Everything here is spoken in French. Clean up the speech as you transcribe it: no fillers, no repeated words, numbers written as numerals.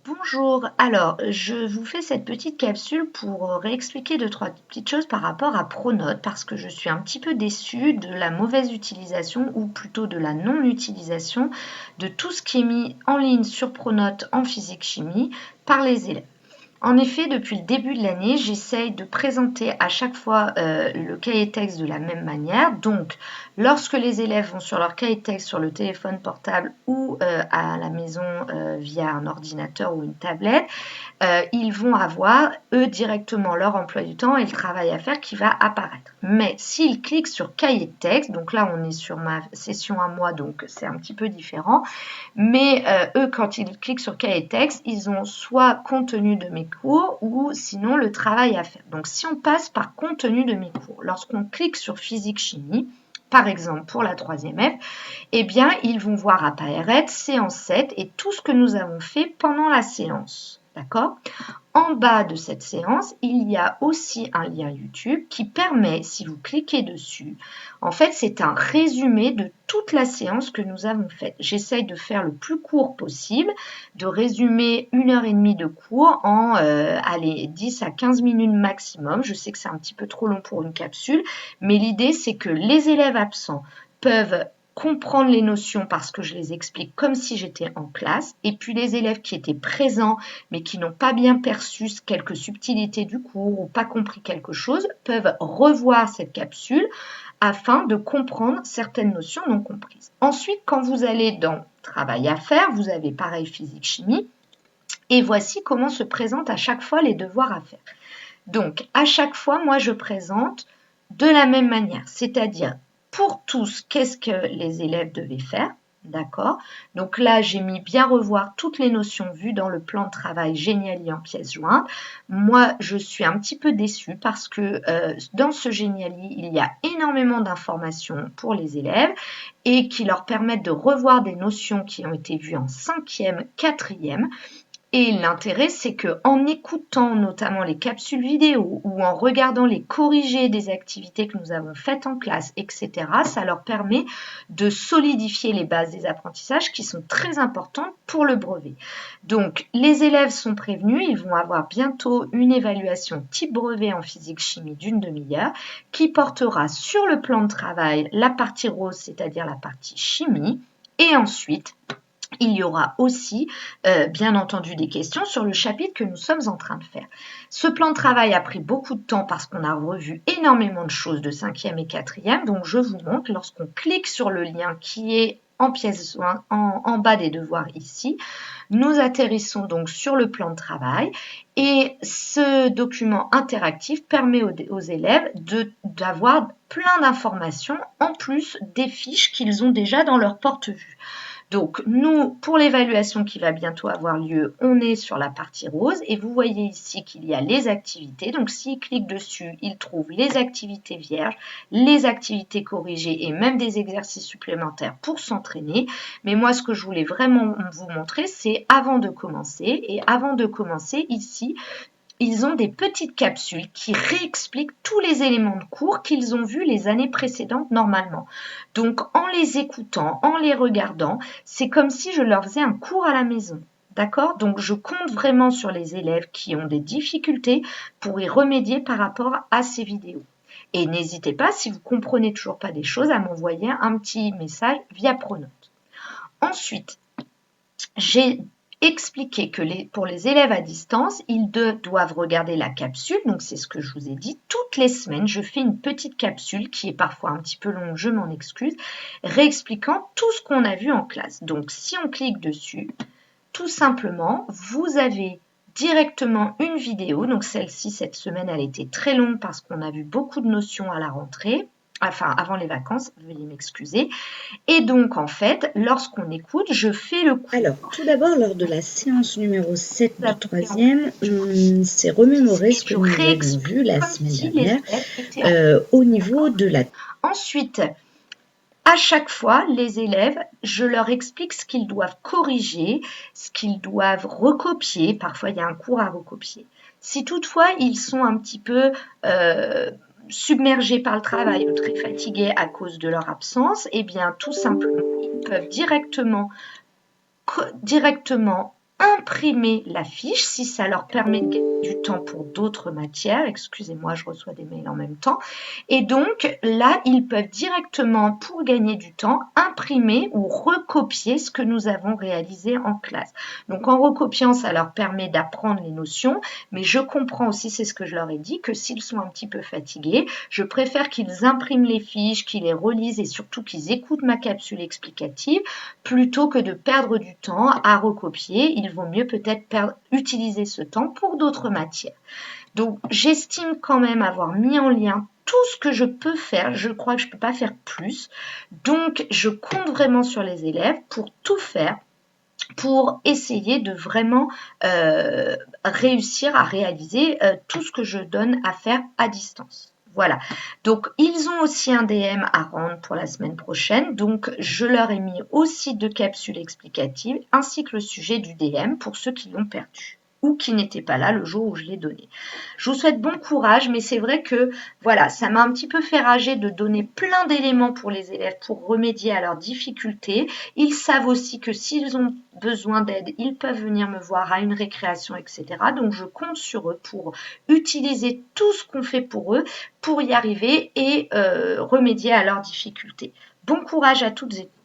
Bonjour, alors je vous fais cette petite capsule pour réexpliquer deux, trois petites choses par rapport à Pronote parce que je suis un petit peu déçue de la mauvaise utilisation ou plutôt de la non-utilisation de tout ce qui est mis en ligne sur Pronote en physique-chimie par les élèves. En effet, depuis le début de l'année, j'essaye de présenter à chaque fois le cahier texte de la même manière. Donc, lorsque les élèves vont sur leur cahier texte sur le téléphone portable ou à la maison via un ordinateur ou une tablette, ils vont avoir, eux, directement leur emploi du temps et le travail à faire qui va apparaître. Mais s'ils cliquent sur cahier de texte, donc là on est sur ma session à moi, donc c'est un petit peu différent, mais eux, quand ils cliquent sur cahier de texte, ils ont soit contenu de mes cours ou sinon le travail à faire. Donc si on passe par contenu de mes cours, lorsqu'on clique sur physique-chimie, par exemple pour la 3e F, eh bien ils vont voir apparaître séance 7 et tout ce que nous avons fait pendant la séance. D'accord? En bas de cette séance, il y a aussi un lien YouTube qui permet, si vous cliquez dessus, en fait, c'est un résumé de toute la séance que nous avons faite. J'essaye de faire le plus court possible, de résumer 1h30 de cours en 10 à 15 minutes maximum. Je sais que c'est un petit peu trop long pour une capsule, mais l'idée, c'est que les élèves absents peuvent comprendre les notions parce que je les explique comme si j'étais en classe, et puis les élèves qui étaient présents mais qui n'ont pas bien perçu quelques subtilités du cours ou pas compris quelque chose peuvent revoir cette capsule afin de comprendre certaines notions non comprises. Ensuite, quand vous allez dans travail à faire, vous avez pareil physique-chimie et voici comment se présentent à chaque fois les devoirs à faire. Donc, à chaque fois, moi, je présente de la même manière, c'est-à-dire pour tous, qu'est-ce que les élèves devaient faire, d'accord? Donc là, j'ai mis bien revoir toutes les notions vues dans le plan de travail Geniali en pièces jointes. Moi, je suis un petit peu déçue parce que dans ce Geniali, il y a énormément d'informations pour les élèves et qui leur permettent de revoir des notions qui ont été vues en 5e, 4e. Et l'intérêt, c'est que en écoutant notamment les capsules vidéo ou en regardant les corrigés des activités que nous avons faites en classe, etc., ça leur permet de solidifier les bases des apprentissages qui sont très importantes pour le brevet. Donc, les élèves sont prévenus, ils vont avoir bientôt une évaluation type brevet en physique-chimie d'une demi-heure qui portera sur le plan de travail la partie rose, c'est-à-dire la partie chimie, et ensuite il y aura aussi, bien entendu, des questions sur le chapitre que nous sommes en train de faire. Ce plan de travail a pris beaucoup de temps parce qu'on a revu énormément de choses de 5e et 4e. Donc, je vous montre, lorsqu'on clique sur le lien qui est en pièce en bas des devoirs ici, nous atterrissons donc sur le plan de travail et ce document interactif permet aux élèves d'avoir plein d'informations en plus des fiches qu'ils ont déjà dans leur porte-vue. Donc, nous, pour l'évaluation qui va bientôt avoir lieu, on est sur la partie rose et vous voyez ici qu'il y a les activités. Donc, s'il clique dessus, il trouve les activités vierges, les activités corrigées et même des exercices supplémentaires pour s'entraîner. Mais moi, ce que je voulais vraiment vous montrer, c'est avant de commencer. Et avant de commencer, ici, ils ont des petites capsules qui réexpliquent tous les éléments de cours qu'ils ont vus les années précédentes normalement. Donc, en les écoutant, en les regardant, c'est comme si je leur faisais un cours à la maison. D'accord? Donc, je compte vraiment sur les élèves qui ont des difficultés pour y remédier par rapport à ces vidéos. Et n'hésitez pas, si vous ne comprenez toujours pas des choses, à m'envoyer un petit message via Pronote. Ensuite, j'ai expliqué que pour les élèves à distance, ils doivent regarder la capsule. Donc, c'est ce que je vous ai dit. Toutes les semaines, je fais une petite capsule qui est parfois un petit peu longue, je m'en excuse, réexpliquant tout ce qu'on a vu en classe. Donc, si on clique dessus, tout simplement, vous avez directement une vidéo. Donc, celle-ci, cette semaine, elle était très longue parce qu'on a vu beaucoup de notions à la rentrée. Enfin, avant les vacances, veuillez m'excuser. Et donc, en fait, lorsqu'on écoute, je fais le cours. Alors, tout d'abord, lors de la séance numéro 7 du 3e, on s'est remémoré ce que nous avions vu la semaine dernière au niveau de la... Ensuite, à chaque fois, les élèves, je leur explique ce qu'ils doivent corriger, ce qu'ils doivent recopier. Parfois, il y a un cours à recopier. Si toutefois, ils sont un petit peu submergés par le travail ou très fatigués à cause de leur absence, eh bien, tout simplement, ils peuvent directement imprimer la fiche si ça leur permet de gagner du temps pour d'autres matières. Excusez-moi, je reçois des mails en même temps. Et donc là, ils peuvent directement, pour gagner du temps, imprimer ou recopier ce que nous avons réalisé en classe. Donc en recopiant, ça leur permet d'apprendre les notions, mais je comprends aussi, c'est ce que je leur ai dit, que s'ils sont un petit peu fatigués, je préfère qu'ils impriment les fiches, qu'ils les relisent et surtout qu'ils écoutent ma capsule explicative plutôt que de perdre du temps à recopier. Il vaut mieux peut-être utiliser ce temps pour d'autres matières. Donc, j'estime quand même avoir mis en lien tout ce que je peux faire. Je crois que je ne peux pas faire plus. Donc, je compte vraiment sur les élèves pour tout faire, pour essayer de vraiment réussir à réaliser tout ce que je donne à faire à distance. Voilà, donc ils ont aussi un DM à rendre pour la semaine prochaine, donc je leur ai mis aussi 2 capsules explicatives ainsi que le sujet du DM pour ceux qui l'ont perdu ou qui n'étaient pas là le jour où je l'ai donné. Je vous souhaite bon courage, mais c'est vrai que voilà, ça m'a un petit peu fait rager de donner plein d'éléments pour les élèves pour remédier à leurs difficultés. Ils savent aussi que s'ils ont besoin d'aide, ils peuvent venir me voir à une récréation, etc. Donc je compte sur eux pour utiliser tout ce qu'on fait pour eux pour y arriver et remédier à leurs difficultés. Bon courage à toutes et tous.